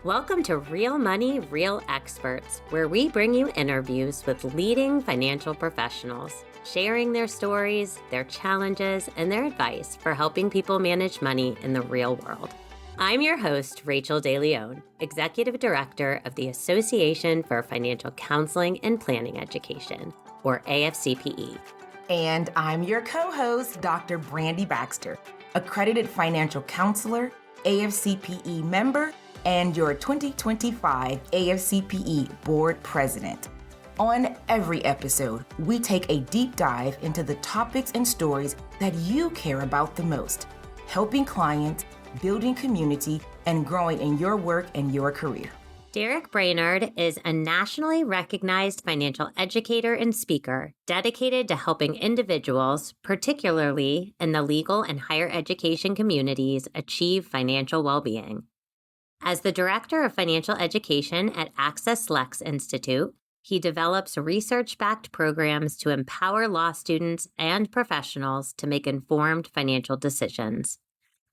Welcome to Real Money, Real Experts, where we bring you interviews with leading financial professionals, sharing their stories, their challenges, and their advice for helping people manage money in the real world. I'm your host, Rachel DeLeon, Executive Director of the Association for Financial Counseling and Planning Education, or AFCPE. And I'm your co-host, Dr. Brandy Baxter, accredited financial counselor, AFCPE member, and your 2025 AFCPE board president. On every episode, we take a deep dive into the topics and stories that you care about the most, helping clients, building community, and growing in your work and your career. Derek Brainard is a nationally recognized financial educator and speaker dedicated to helping individuals, particularly in the legal and higher education communities, achieve financial well-being. As the Director of Financial Education at AccessLex Institute, he develops research-backed programs to empower law students and professionals to make informed financial decisions.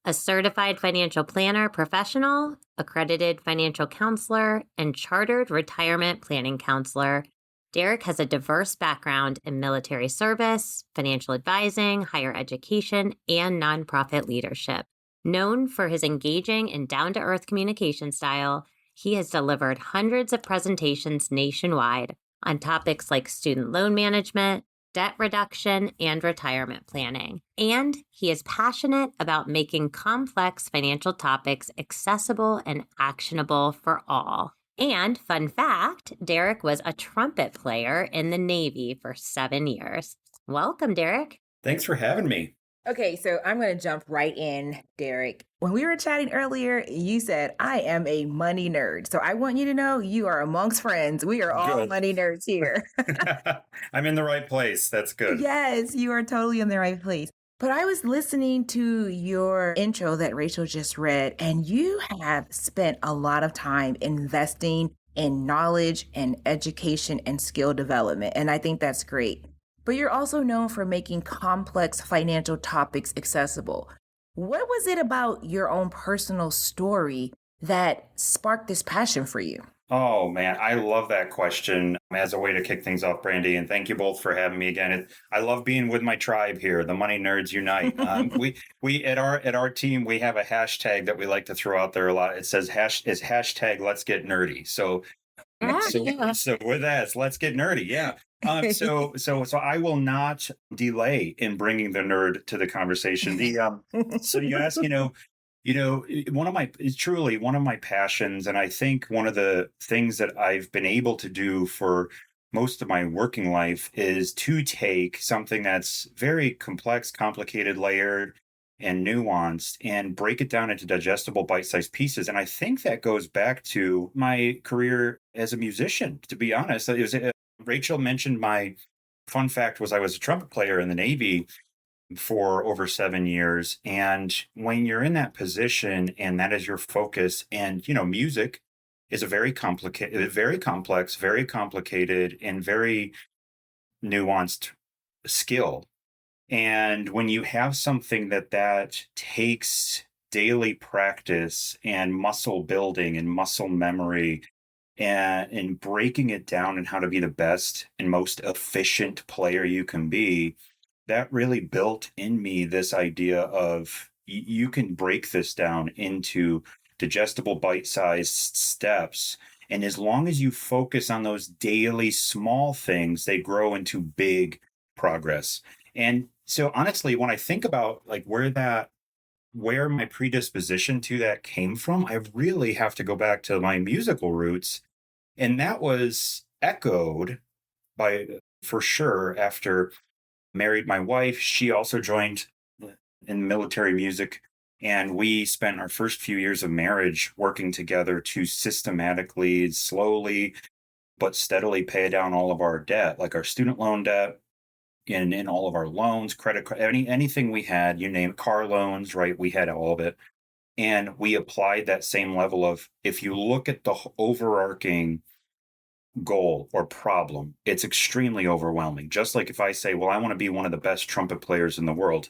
A certified financial planner professional, accredited financial counselor, and chartered retirement planning counselor, Derek has a diverse background in military service, financial advising, higher education, and nonprofit leadership. Known for his engaging and down-to-earth communication style, he has delivered hundreds of presentations nationwide on topics like student loan management, debt reduction, and retirement planning. And he is passionate about making complex financial topics accessible and actionable for all. And fun fact, Derek was a trumpet player in the Navy for 7 years. Welcome, Derek. Thanks for having me. Okay, so I'm going to jump right in, Derek. When we were chatting earlier, you said, I am a money nerd. So I want you to know you are amongst friends. We are all Good. money nerds here. I'm in the right place. That's good. Yes, you are totally in the right place. But I was listening to your intro that Rachel just read, and you have spent a lot of time investing in knowledge and education and skill development. And I think that's great. But you're also known for making complex financial topics accessible. What was it about your own personal story that sparked this passion for you? Oh, man. I love that question as a way to kick things off, Brandy. And thank you both for having me again. I love being with my tribe here, the Money Nerds Unite. We at our team, we have a hashtag that we like to throw out there a lot. It says it's hashtag Let's Get Nerdy. So with that, let's get nerdy. Yeah. So I will not delay in bringing the nerd to the conversation. So you ask, it's truly one of my passions. And I think one of the things that I've been able to do for most of my working life is to take something that's very complex, complicated, layered, and nuanced and break it down into digestible bite-sized pieces. And I think that goes back to my career as a musician, to be honest. Rachel mentioned my fun fact was I was a trumpet player in the Navy for over 7 years. And when you're in that position and that is your focus, and, music is a very complicated, very complex, very complicated, and very nuanced skill. And when you have something that takes daily practice and muscle building and muscle memory and breaking it down and how to be the best and most efficient player you can be, that really built in me this idea of you can break this down into digestible bite-sized steps. And as long as you focus on those daily small things, they grow into big progress. And so honestly, when I think about like where my predisposition to that came from, I really have to go back to my musical roots. And that was echoed for sure, after married my wife. She also joined in military music. And we spent our first few years of marriage working together to systematically, slowly, but steadily pay down all of our debt, like our student loan debt, in all of our loans, credit card, anything we had, you name it, car loans, right? We had all of it. And we applied that same level of, if you look at the overarching goal or problem, it's extremely overwhelming. Just like if I say, well, I want to be one of the best trumpet players in the world,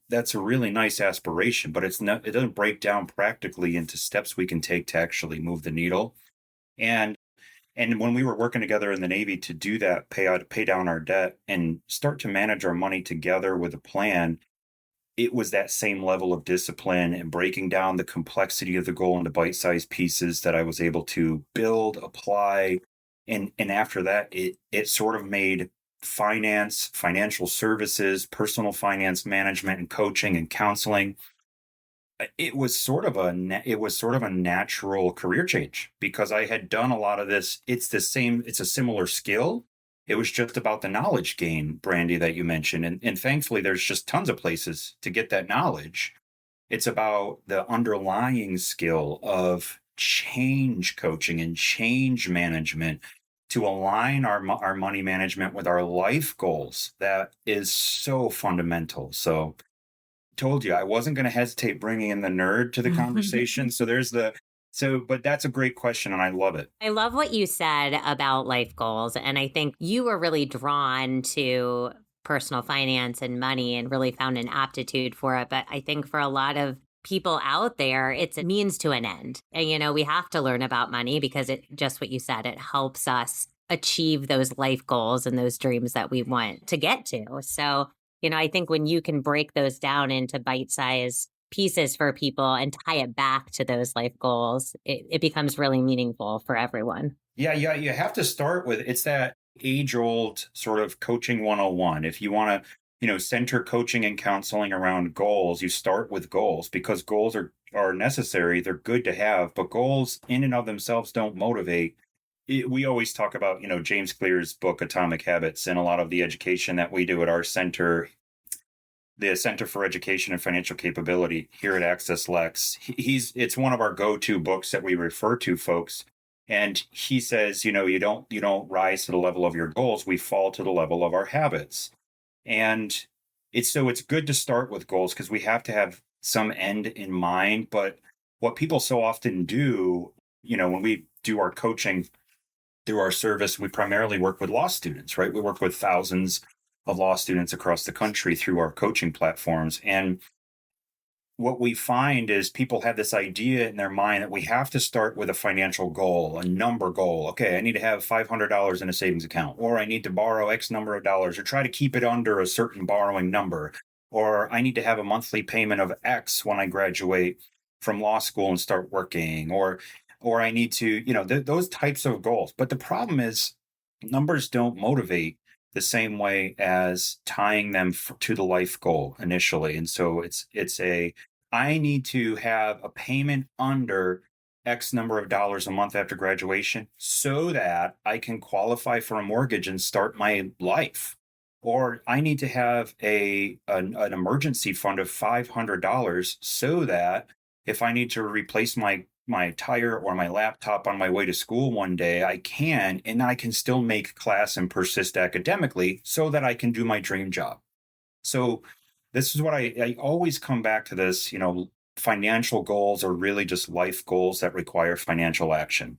that's a really nice aspiration, but it doesn't break down practically into steps we can take to actually move the needle. And and when we were working together in the Navy to do that, pay down our debt and start to manage our money together with a plan, it was that same level of discipline and breaking down the complexity of the goal into bite-sized pieces that I was able to build, apply, and after that, it sort of made finance, financial services, personal finance management, and coaching and counseling. It was sort of a natural career change because I had done a lot of this. It's a similar skill. It was just about the knowledge gain, Brandy, that you mentioned. And thankfully there's just tons of places to get that knowledge. It's about the underlying skill of change coaching and change management to align our money management with our life goals. That is so fundamental. So told you I wasn't going to hesitate bringing in the nerd to the conversation. But that's a great question and I love it. I love what you said about life goals. And I think you were really drawn to personal finance and money and really found an aptitude for it. But I think for a lot of people out there, it's a means to an end. And, we have to learn about money because just what you said, it helps us achieve those life goals and those dreams that we want to get to. So, I think when you can break those down into bite-sized pieces for people and tie it back to those life goals, it becomes really meaningful for everyone. Yeah, you have to start with it's that age-old sort of coaching 101. If you want to, center coaching and counseling around goals, you start with goals because goals are necessary. They're good to have, but goals in and of themselves don't motivate. We always talk about, James Clear's book, Atomic Habits, and a lot of the education that we do at our center, the Center for Education and Financial Capability here at AccessLex. It's one of our go-to books that we refer to folks. And he says, you don't rise to the level of your goals. We fall to the level of our habits. And it's good to start with goals because we have to have some end in mind. But what people so often do, when we do our coaching through our service, we primarily work with law students, right? We work with thousands of law students across the country through our coaching platforms. And what we find is people have this idea in their mind that we have to start with a financial goal, a number goal. Okay, I need to have $500 in a savings account, or I need to borrow X number of dollars, or try to keep it under a certain borrowing number, or I need to have a monthly payment of X when I graduate from law school and start working, or I need to, those types of goals. But the problem is numbers don't motivate the same way as tying them to the life goal initially. And so I need to have a payment under X number of dollars a month after graduation so that I can qualify for a mortgage and start my life. Or I need to have an emergency fund of $500 so that if I need to replace my tire or my laptop on my way to school one day, I can, and I can still make class and persist academically so that I can do my dream job. So this is what I always come back to this, financial goals are really just life goals that require financial action.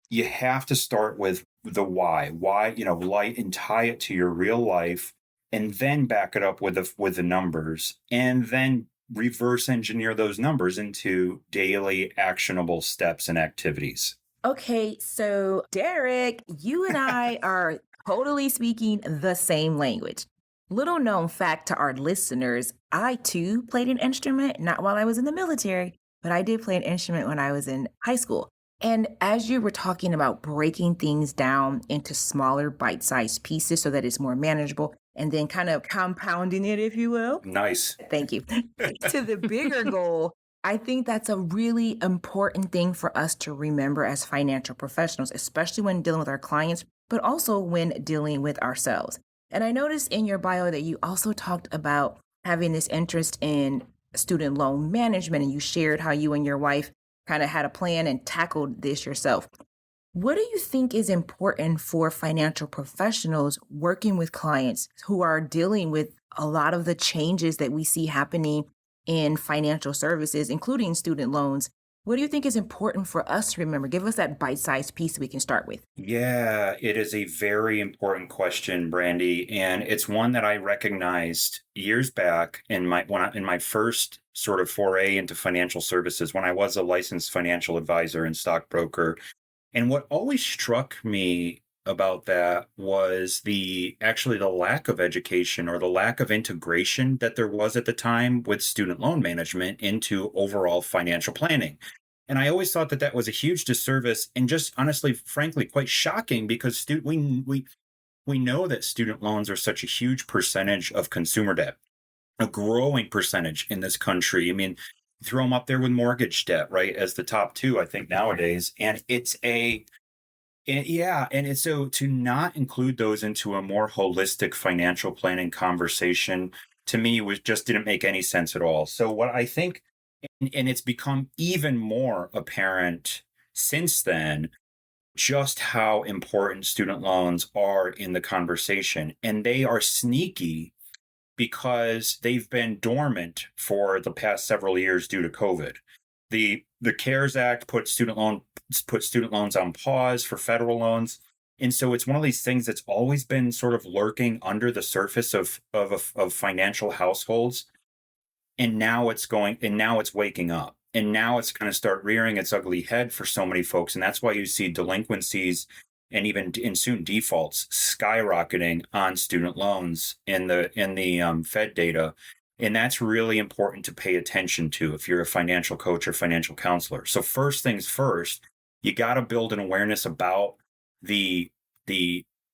You have to start with the why, and tie it to your real life and then back it up with the numbers and then reverse engineer those numbers into daily actionable steps and activities. Okay, so Derek, you and I are totally speaking the same language. Little known fact to our listeners, I too played an instrument, not while I was in the military, but I did play an instrument when I was in high school. And as you were talking about breaking things down into smaller bite-sized pieces so that it's more manageable, and then kind of compounding it, if you will. Nice. Thank you. To the bigger goal, I think that's a really important thing for us to remember as financial professionals, especially when dealing with our clients, but also when dealing with ourselves. And I noticed in your bio that you also talked about having this interest in student loan management, and you shared how you and your wife kind of had a plan and tackled this yourself. What do you think is important for financial professionals working with clients who are dealing with a lot of the changes that we see happening in financial services, including student loans? What do you think is important for us to remember? Give us that bite-sized piece we can start with. Yeah, it is a very important question, Brandy, and it's one that I recognized years back in my first sort of foray into financial services when I was a licensed financial advisor and stockbroker. And what always struck me about that was the lack of education or the lack of integration that there was at the time with student loan management into overall financial planning. And I always thought that that was a huge disservice and just honestly, frankly, quite shocking because we know that student loans are such a huge percentage of consumer debt, a growing percentage in this country. I mean, throw them up there with mortgage debt, right, as the top two, I think nowadays. And so to not include those into a more holistic financial planning conversation to me was just didn't make any sense at all. So what I think, and it's become even more apparent since then, just how important student loans are in the conversation. And they are sneaky because they've been dormant for the past several years due to COVID. The CARES Act put student loans on pause for federal loans. And so it's one of these things that's always been sort of lurking under the surface of financial households. And now it's waking up. And now it's going to start rearing its ugly head for so many folks. And that's why you see delinquencies and even and soon defaults skyrocketing on student loans in the Fed data. And that's really important to pay attention to if you're a financial coach or financial counselor. So first things first, you got to build an awareness about the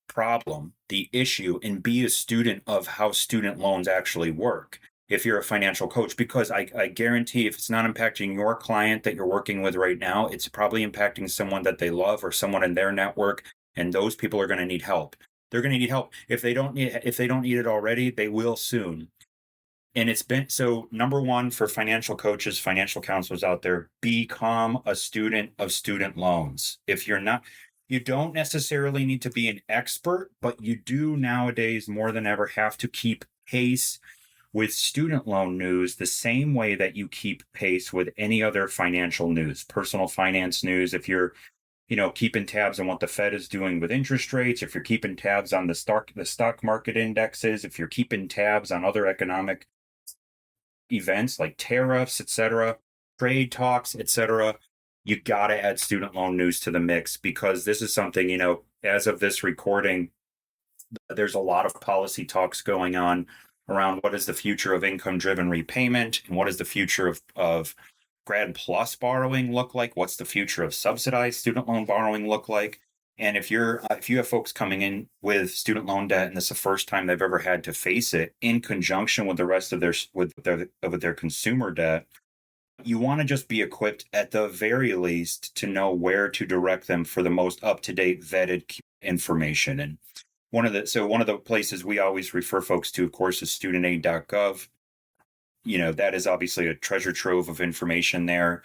problem, the issue, and be a student of how student loans actually work if you're a financial coach, because I guarantee if it's not impacting your client that you're working with right now, it's probably impacting someone that they love or someone in their network. And those people are going to need help. They're going to need help. If they don't need it already, they will soon. And it's been so number one for financial coaches, financial counselors out there, become a student of student loans. If you're not, you don't necessarily need to be an expert, but you do nowadays more than ever have to keep pace with student loan news the same way that you keep pace with any other financial news, personal finance news. If you're, keeping tabs on what the Fed is doing with interest rates, if you're keeping tabs on the stock market indexes, if you're keeping tabs on other economic events like tariffs, etc., trade talks, etc., you got to add student loan news to the mix because this is something, as of this recording, there's a lot of policy talks going on around what is the future of income-driven repayment and what is the future of grad plus borrowing look like? What's the future of subsidized student loan borrowing look like? And if you have folks coming in with student loan debt and this is the first time they've ever had to face it in conjunction with the rest of their consumer debt, you want to just be equipped at the very least to know where to direct them for the most up-to-date vetted information. And one of the places we always refer folks to, of course, is studentaid.gov. That is obviously a treasure trove of information there.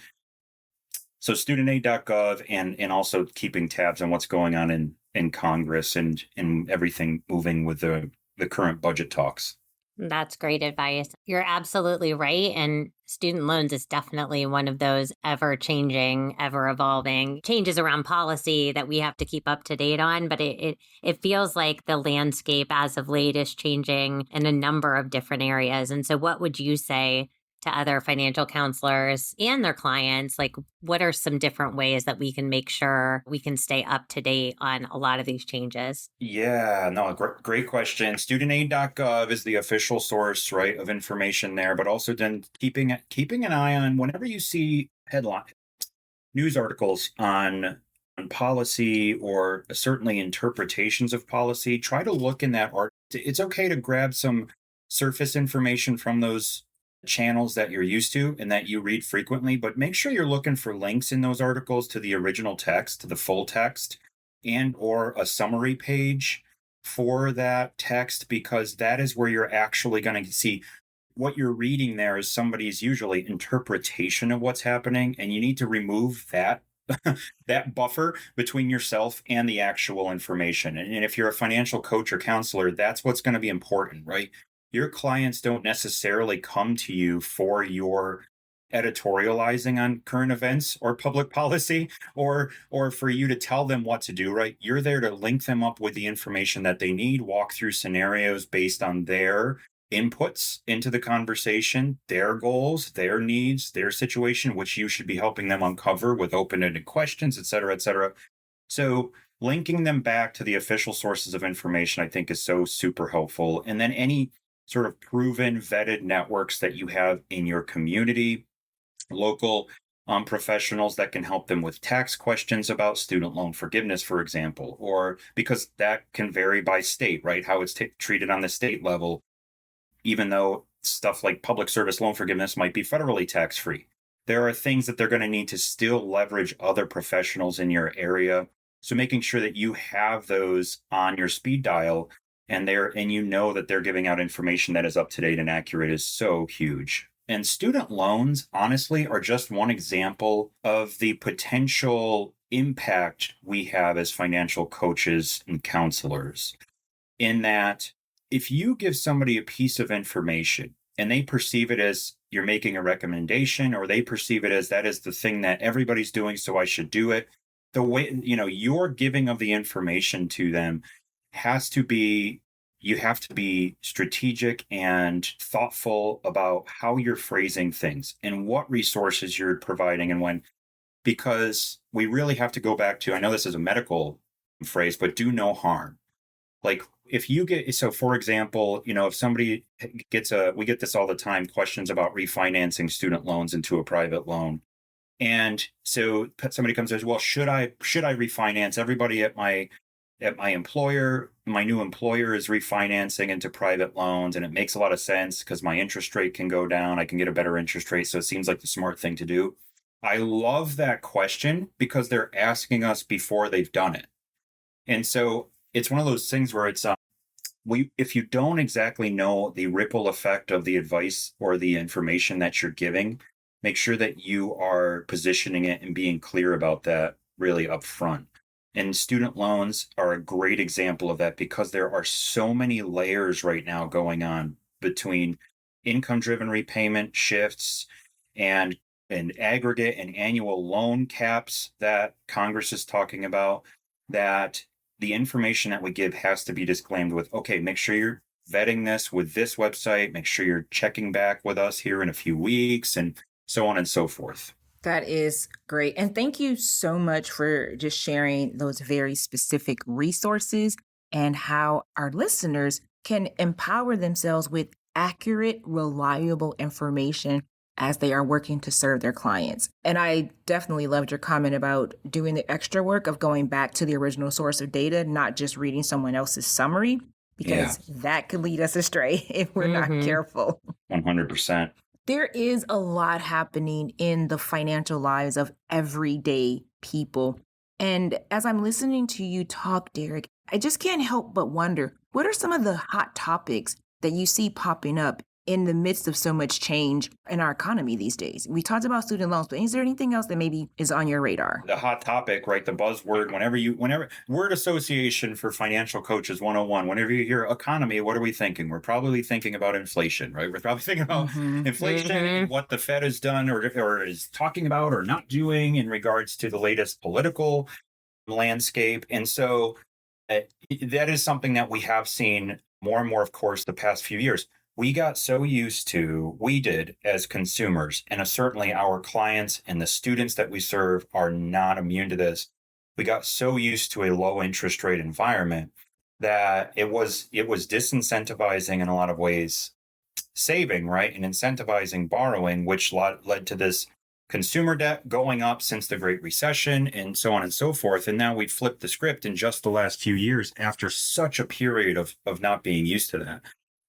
So studentaid.gov and also keeping tabs on what's going on in Congress and everything moving with the current budget talks. That's great advice. You're absolutely right. And student loans is definitely one of those ever changing, ever evolving changes around policy that we have to keep up to date on. But it feels like the landscape as of late is changing in a number of different areas. And so what would you say to other financial counselors and their clients? Like, what are some different ways that we can make sure we can stay up to date on a lot of these changes? Yeah, no, great question. Studentaid.gov is the official source, right, of information there, but also then keeping an eye on whenever you see headline news articles on policy or certainly interpretations of policy, try to look in that article. It's okay to grab some surface information from those channels that you're used to and that you read frequently, but make sure you're looking for links in those articles to the original text, to the full text, and or a summary page for that text, because that is where you're actually going to see what you're reading there is somebody's usually interpretation of what's happening, and you need to remove that that buffer between yourself and the actual information. And if you're a financial coach or counselor, that's what's going to be important, right? Your clients don't necessarily come to you for your editorializing on current events or public policy, or for you to tell them what to do, right? You're there to link them up with the information that they need, walk through scenarios based on their inputs into the conversation, their goals, their needs, their situation, which you should be helping them uncover with open-ended questions, et cetera, et cetera. So linking them back to the official sources of information, I think, is so super helpful. And then any sort of proven, vetted networks that you have in your community, local professionals that can help them with tax questions about student loan forgiveness, for example, or because that can vary by state, right? How it's treated on the state level, even though stuff like public service loan forgiveness might be federally tax free. There are things that they're going to need to still leverage other professionals in your area. So making sure that you have those on your speed dial and you know that they're giving out information that is up to date and accurate is so huge. And student loans, honestly, are just one example of the potential impact we have as financial coaches and counselors. In that, if you give somebody a piece of information and they perceive it as you're making a recommendation, or they perceive it as that is the thing that everybody's doing, so I should do it, the way, your giving of the information to them has to be, you have to be strategic and thoughtful about how you're phrasing things and what resources you're providing and when, because we really have to go back to, I know this is a medical phrase, but do no harm. Like if you get, so for example, if somebody gets we get this all the time, questions about refinancing student loans into a private loan. And so somebody comes and says, well, should I refinance? Everybody at my employer, my new employer is refinancing into private loans, and it makes a lot of sense because my interest rate can go down. I can get a better interest rate. So it seems like the smart thing to do. I love that question because they're asking us before they've done it. And so it's one of those things where it's, if you don't exactly know the ripple effect of the advice or the information that you're giving, make sure that you are positioning it and being clear about that really upfront. And student loans are a great example of that because there are so many layers right now going on between income-driven repayment shifts and aggregate and annual loan caps that Congress is talking about, that the information that we give has to be disclaimed with, okay, make sure you're vetting this with this website, make sure you're checking back with us here in a few weeks, and so on and so forth. That is great. And thank you so much for just sharing those very specific resources and how our listeners can empower themselves with accurate, reliable information as they are working to serve their clients. And I definitely loved your comment about doing the extra work of going back to the original source of data, not just reading someone else's summary, because that could lead us astray if we're not careful. 100%. There is a lot happening in the financial lives of everyday people. And as I'm listening to you talk, Derek, I just can't help but wonder, what are some of the hot topics that you see popping up in the midst of so much change in our economy these days? We talked about student loans, but is there anything else that maybe is on your radar? The hot topic, right? The buzzword, whenever word association for financial coaches 101, whenever you hear economy, what are we thinking? We're probably thinking about inflation, right? We're probably thinking about inflation and what the Fed has done or is talking about or not doing in regards to the latest political landscape. And so that is something that we have seen more and more, of course, the past few years. We got so used to, we did as consumers, and certainly our clients and the students that we serve are not immune to this. We got so used to a low interest rate environment that it was disincentivizing in a lot of ways saving, right? And incentivizing borrowing, which led to this consumer debt going up since the Great Recession and so on and so forth. And now we flipped the script in just the last few years after such a period of not being used to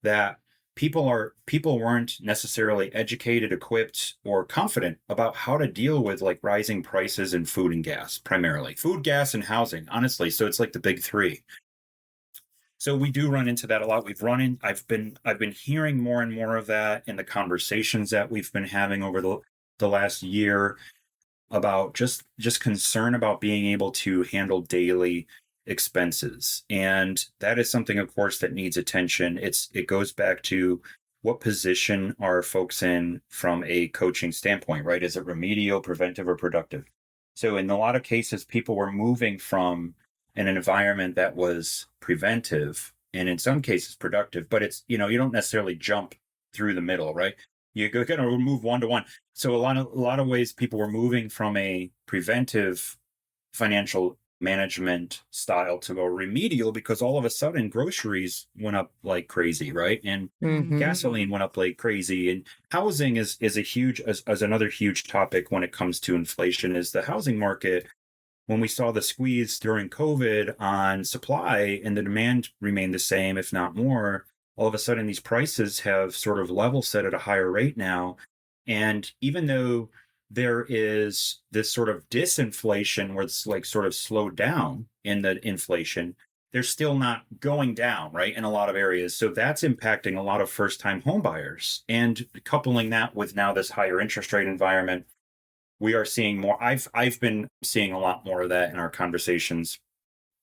that people weren't necessarily educated, equipped, or confident about how to deal with like rising prices in food and gas, primarily food, gas, and housing, honestly. So it's like the big three. So we do run into that a lot. I've been hearing more and more of that in the conversations that we've been having over the last year about just concern about being able to handle daily expenses. And that is something, of course, that needs attention. It goes back to what position are folks in from a coaching standpoint, right? Is it remedial, preventive, or productive? So in a lot of cases, people were moving from an environment that was preventive and in some cases productive, but it's, you don't necessarily jump through the middle, right? You're going to move one to one. So a lot of ways people were moving from a preventive financial management style to go remedial because all of a sudden groceries went up like crazy, right? And gasoline went up like crazy. And housing is a huge as another huge topic when it comes to inflation is the housing market. When we saw the squeeze during COVID on supply and the demand remained the same, if not more, all of a sudden these prices have sort of level set at a higher rate now. And even though there is this sort of disinflation where it's like sort of slowed down in the inflation, they're still not going down, right? In a lot of areas. So that's impacting a lot of first-time home buyers. And coupling that with now this higher interest rate environment, we are seeing more. I've been seeing a lot more of that in our conversations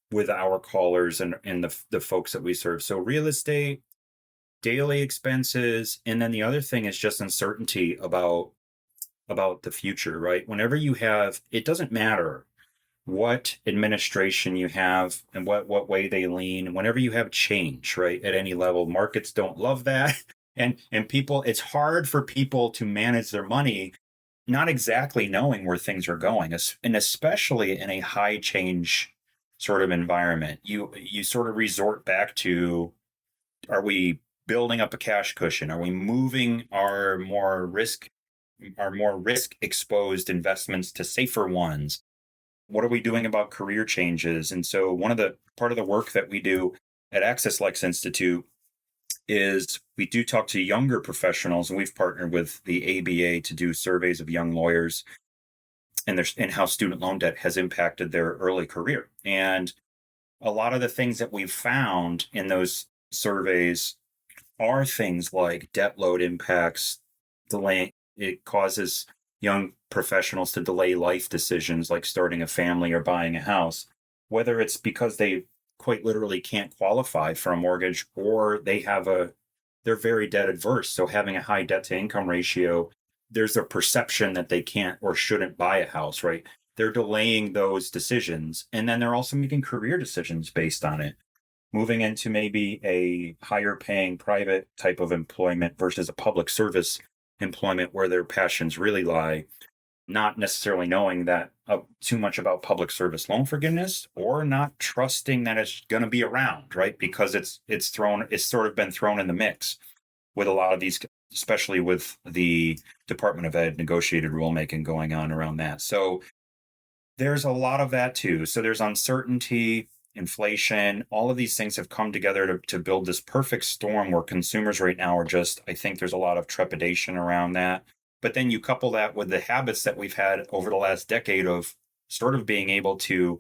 with our callers and the folks that we serve. So real estate, daily expenses, and then the other thing is just uncertainty about the future, right? Whenever you have, it doesn't matter what administration you have and what way they lean. Whenever you have change, right, at any level, markets don't love that, and people, it's hard for people to manage their money, not exactly knowing where things are going, and especially in a high change sort of environment. You sort of resort back to, are we building up a cash cushion? Are we moving our more risk exposed investments to safer ones? What are we doing about career changes? And so part of the work that we do at AccessLex Institute is we do talk to younger professionals, and we've partnered with the ABA to do surveys of young lawyers and how student loan debt has impacted their early career. And a lot of the things that we've found in those surveys are things like debt load impacts, delaying. It causes young professionals to delay life decisions like starting a family or buying a house, whether it's because they quite literally can't qualify for a mortgage or they're very debt adverse. So having a high debt to income ratio, there's a perception that they can't or shouldn't buy a house, right? They're delaying those decisions. And then they're also making career decisions based on it, moving into maybe a higher paying private type of employment versus a public service employment where their passions really lie, not necessarily knowing that too much about public service loan forgiveness or not trusting that it's going to be around, right? Because it's sort of been thrown in the mix with a lot of these, especially with the Department of Ed negotiated rulemaking going on around that. So there's a lot of that too. So there's uncertainty, inflation, all of these things have come together to build this perfect storm where consumers right now are just, I think there's a lot of trepidation around that. But then you couple that with the habits that we've had over the last decade of sort of being able to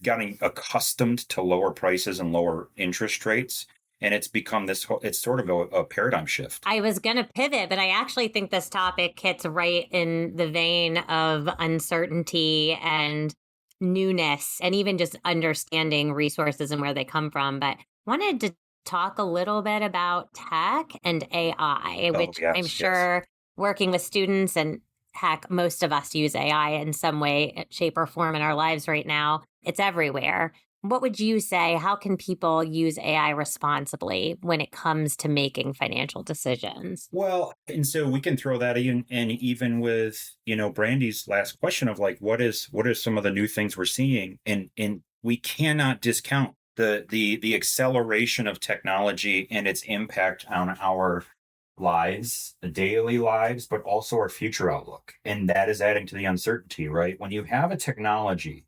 getting accustomed to lower prices and lower interest rates. And it's become it's sort of a paradigm shift. I was going to pivot, but I actually think this topic hits right in the vein of uncertainty and newness and even just understanding resources and where they come from. But wanted to talk a little bit about tech and AI, which yes, I'm sure working with students and heck, most of us use AI in some way, shape, or form in our lives right now. It's everywhere. What would you say? How can people use AI responsibly when it comes to making financial decisions? Well, and so we can throw that in, and even with, Brandy's last question of like, what are some of the new things we're seeing? And we cannot discount the acceleration of technology and its impact on our lives, the daily lives, but also our future outlook. And that is adding to the uncertainty, right? When you have a technology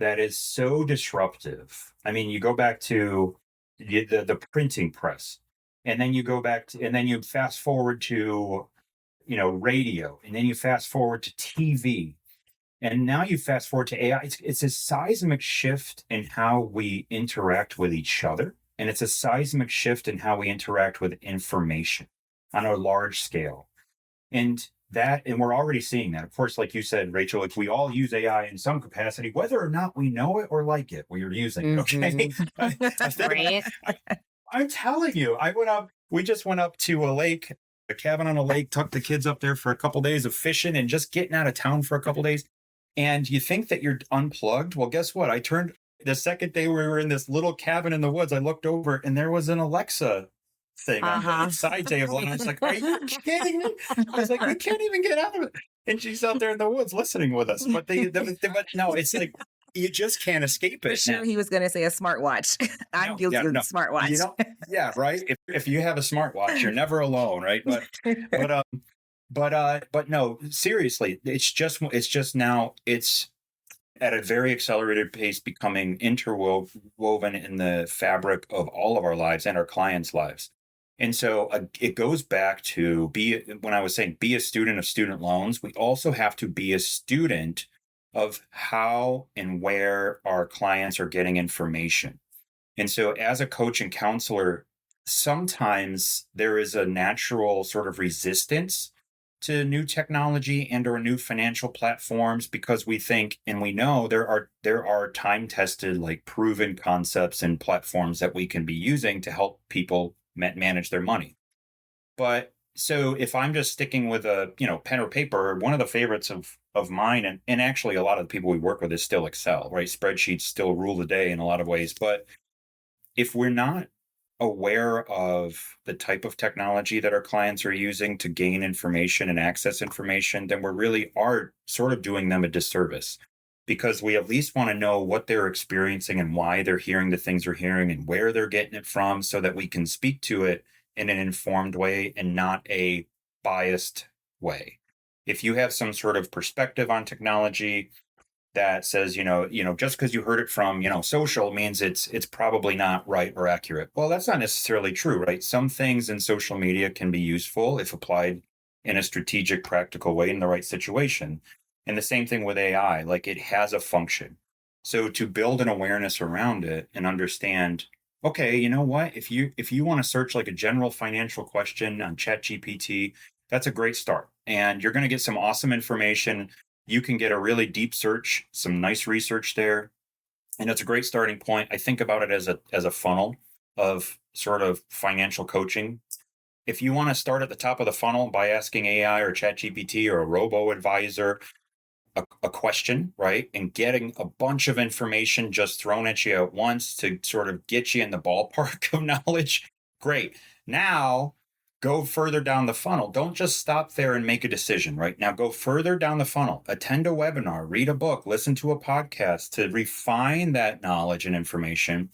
that is so disruptive. I mean, you go back to the printing press, and then you go back to, and then you fast forward to, radio, and then you fast forward to TV, and now you fast forward to AI. It's a seismic shift in how we interact with each other, and it's a seismic shift in how we interact with information on a large scale. And we're already seeing that. Of course, like you said, Rachel, if we all use AI in some capacity, whether or not we know it or like it, we are using it. Okay. Right. I'm telling you, I went up we just went up to a lake, a cabin on a lake, took the kids up there for a couple days of fishing and just getting out of town for a couple days. And you think that you're unplugged. Well, guess what? I turned the second day we were in this little cabin in the woods, I looked over and there was an Alexa thing on the side table. And I was like, are you kidding me? I was like, we can't even get out of it. And she's out there in the woods listening with us. But but no, it's like, you just can't escape it. For sure, he was going to say a smartwatch. I'm guilty of the smartwatch. You know, yeah, right. If you have a smartwatch, you're never alone, right? But no, seriously, it's just now it's at a very accelerated pace becoming interwoven in the fabric of all of our lives and our clients' lives. And so it goes back to when I was saying be a student of student loans, we also have to be a student of how and where our clients are getting information. And so as a coach and counselor, sometimes there is a natural sort of resistance to new technology and or new financial platforms because we think and we know there are time-tested, like proven concepts and platforms that we can be using to help people manage their money. But so if I'm just sticking with a pen or paper, one of the favorites of mine and actually a lot of the people we work with is still Excel, right? Spreadsheets still rule the day in a lot of ways. But if we're not aware of the type of technology that our clients are using to gain information and access information, then we really are sort of doing them a disservice because we at least want to know what they're experiencing and why they're hearing the things they're hearing and where they're getting it from so that we can speak to it in an informed way and not a biased way. If you have some sort of perspective on technology that says, just because you heard it from, social means it's probably not right or accurate. Well, that's not necessarily true, right? Some things in social media can be useful if applied in a strategic, practical way in the right situation. And the same thing with AI, like it has a function. So to build an awareness around it and understand, okay, you know what? If you want to search like a general financial question on ChatGPT, that's a great start. And you're going to get some awesome information. You can get a really deep search, some nice research there. And it's a great starting point. I think about it as a funnel of sort of financial coaching. If you want to start at the top of the funnel by asking AI or ChatGPT or a robo-advisor a question, right? And getting a bunch of information just thrown at you at once to sort of get you in the ballpark of knowledge, great. Now, go further down the funnel. Don't just stop there and make a decision, right? Now go further down the funnel, attend a webinar, read a book, listen to a podcast to refine that knowledge and information.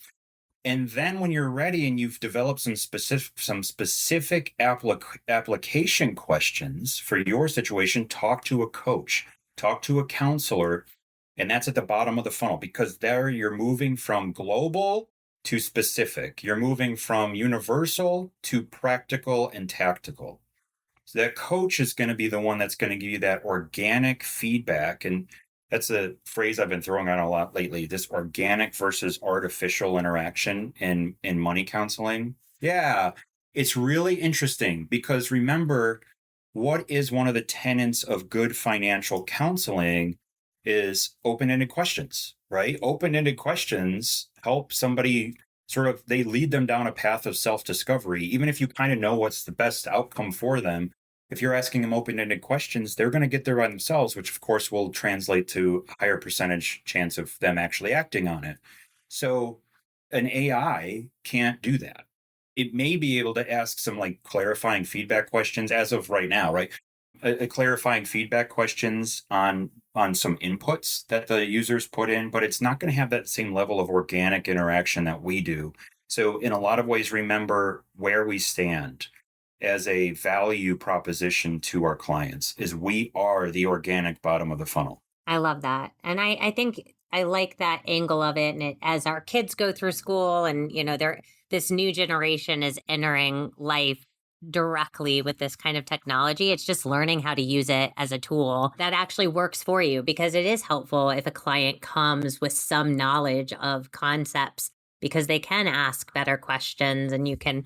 And then when you're ready and you've developed some specific application questions for your situation, talk to a coach, talk to a counselor. And that's at the bottom of the funnel because there you're moving from global to specific. You're moving from universal to practical and tactical. So that coach is going to be the one that's going to give you that organic feedback. And that's a phrase I've been throwing out a lot lately, this organic versus artificial interaction in money counseling. Yeah, it's really interesting because remember, what is one of the tenets of good financial counseling is open-ended questions, right? Open-ended questions help somebody they lead them down a path of self-discovery. Even if you kind of know what's the best outcome for them, if you're asking them open-ended questions, they're going to get there by themselves, which of course will translate to a higher percentage chance of them actually acting on it. So an AI can't do that. It may be able to ask some like clarifying feedback questions as of right now, right? Clarifying feedback questions on some inputs that the users put in, but it's not going to have that same level of organic interaction that we do. So in a lot of ways, remember where we stand as a value proposition to our clients is we are the organic bottom of the funnel. I love that. And I think I like that angle of it. And as our kids go through school and, this new generation is entering life directly with this kind of technology, it's just learning how to use it as a tool that actually works for you, because it is helpful if a client comes with some knowledge of concepts, because they can ask better questions and you can,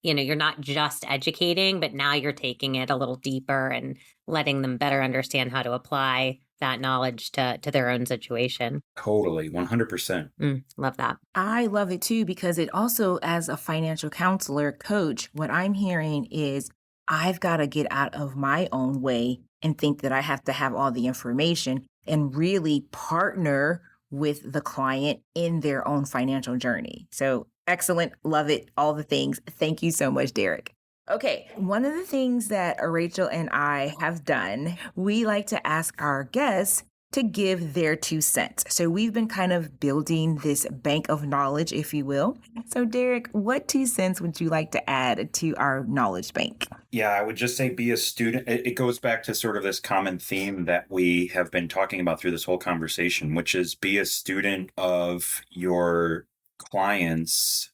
you're not just educating, but now you're taking it a little deeper and letting them better understand how to apply that knowledge to their own situation. Totally, 100%. Love that. I love it too because it also, as a financial counselor coach, what I'm hearing is I've got to get out of my own way and think that I have to have all the information and really partner with the client in their own financial journey. So excellent. Love it. All the things. Thank you so much, Derek. Okay, one of the things that Rachel and I have done, we like to ask our guests to give their 2 cents. So we've been kind of building this bank of knowledge, if you will. So Derek, what 2 cents would you like to add to our knowledge bank? Yeah, I would just say be a student. It goes back to sort of this common theme that we have been talking about through this whole conversation, which is be a student of your clients'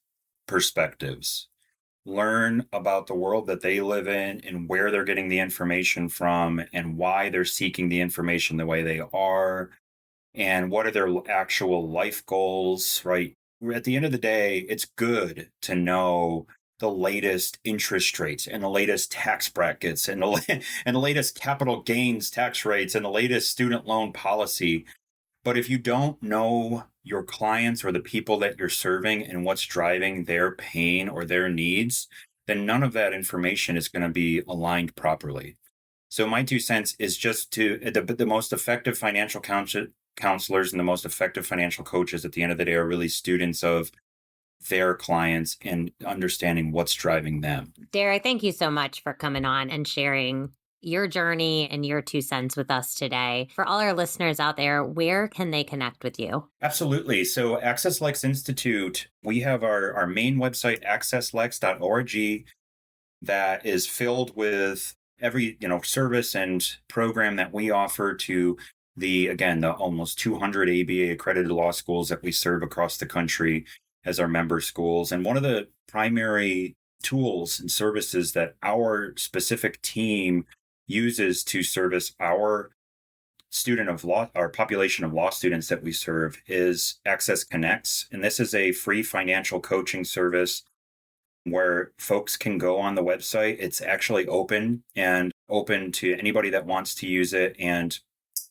perspectives. Learn about the world that they live in and where they're getting the information from and why they're seeking the information the way they are and what are their actual life goals, right? At the end of the day, it's good to know the latest interest rates and the latest tax brackets and and the latest capital gains tax rates and the latest student loan policy. But if you don't know your clients or the people that you're serving and what's driving their pain or their needs, then none of that information is going to be aligned properly. So my 2 cents is just the most effective financial counselors and the most effective financial coaches at the end of the day are really students of their clients and understanding what's driving them. Derek, thank you so much for coming on and sharing your journey and your 2 cents with us today. For all our listeners out there, where can they connect with you? Absolutely. So AccessLex Institute, we have our main website, accesslex.org, that is filled with every service and program that we offer to the almost 200 ABA accredited law schools that we serve across the country as our member schools. And one of the primary tools and services that our specific team uses to service our population of law students that we serve is Access Connects. And this is a free financial coaching service where folks can go on the website. It's actually open to anybody that wants to use it. And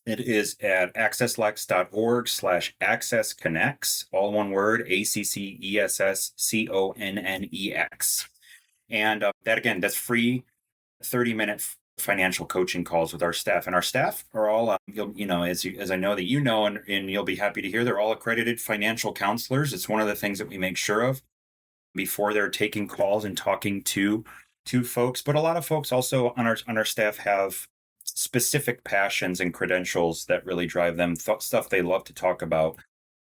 it is at accesslex.org/accessconnects, all one word, AccessConnex. And that's free 30-minute financial coaching calls with our staff. And our staff are all, as I know that and you'll be happy to hear, they're all accredited financial counselors. It's one of the things that we make sure of before they're taking calls and talking to folks. But a lot of folks also on our staff have specific passions and credentials that really drive them, stuff they love to talk about.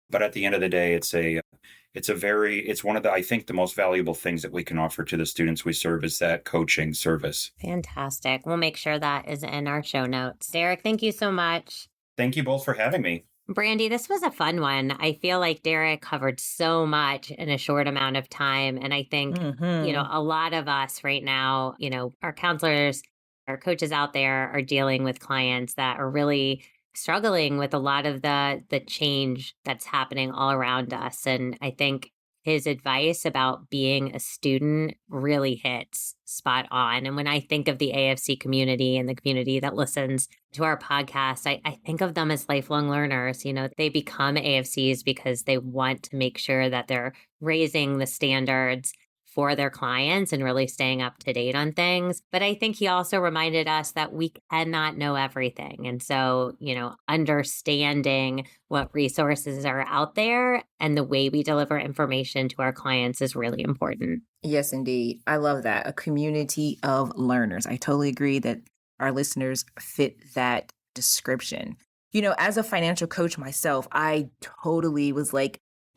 But at the end of the day, it's one of the, I think, the most valuable things that we can offer to the students we serve is that coaching service. Fantastic. We'll make sure that is in our show notes. Derek, thank you so much. Thank you both for having me. Brandy, this was a fun one. I feel like Derek covered so much in a short amount of time. And I think, a lot of us right now, our counselors, our coaches out there are dealing with clients that are really struggling with a lot of the change that's happening all around us. And I think his advice about being a student really hits spot on. And when I think of the AFC community and the community that listens to our podcast, I think of them as lifelong learners. They become AFCs because they want to make sure that they're raising the standards for their clients and really staying up to date on things. But I think he also reminded us that we cannot know everything. And so, understanding what resources are out there and the way we deliver information to our clients is really important. Yes, indeed. I love that. A community of learners. I totally agree that our listeners fit that description. As a financial coach myself, I totally was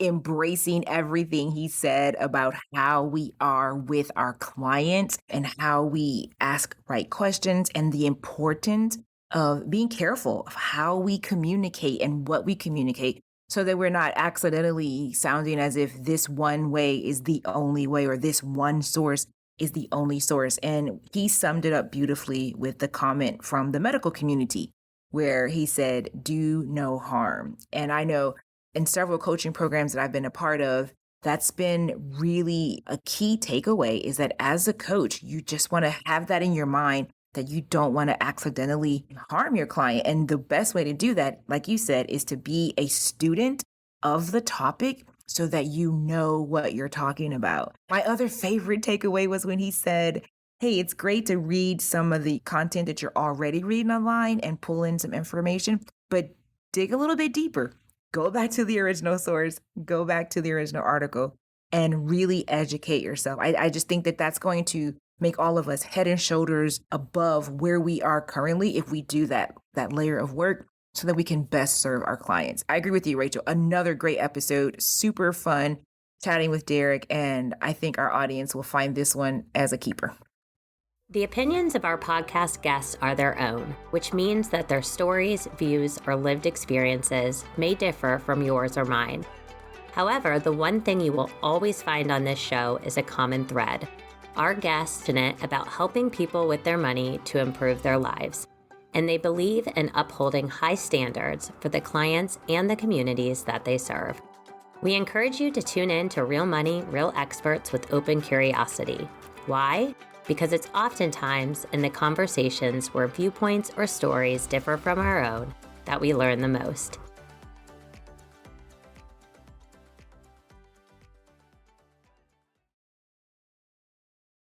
embracing everything he said about how we are with our clients and how we ask right questions and the importance of being careful of how we communicate and what we communicate so that we're not accidentally sounding as if this one way is the only way or this one source is the only source. And he summed it up beautifully with the comment from the medical community where he said, do no harm. And I know in several coaching programs that I've been a part of, that's been really a key takeaway is that as a coach, you just want to have that in your mind that you don't want to accidentally harm your client. And the best way to do that, like you said, is to be a student of the topic so that you know what you're talking about. My other favorite takeaway was when he said, hey, it's great to read some of the content that you're already reading online and pull in some information, but dig a little bit deeper. Go back to the original source, go back to the original article, and really educate yourself. I just think that that's going to make all of us head and shoulders above where we are currently if we do that layer of work so that we can best serve our clients. I agree with you, Rachel. Another great episode, super fun chatting with Derek, and I think our audience will find this one as a keeper. The opinions of our podcast guests are their own, which means that their stories, views, or lived experiences may differ from yours or mine. However, the one thing you will always find on this show is a common thread. Our guests are passionate about helping people with their money to improve their lives, and they believe in upholding high standards for the clients and the communities that they serve. We encourage you to tune in to Real Money, Real Experts with open curiosity. Why? Because it's oftentimes in the conversations where viewpoints or stories differ from our own that we learn the most.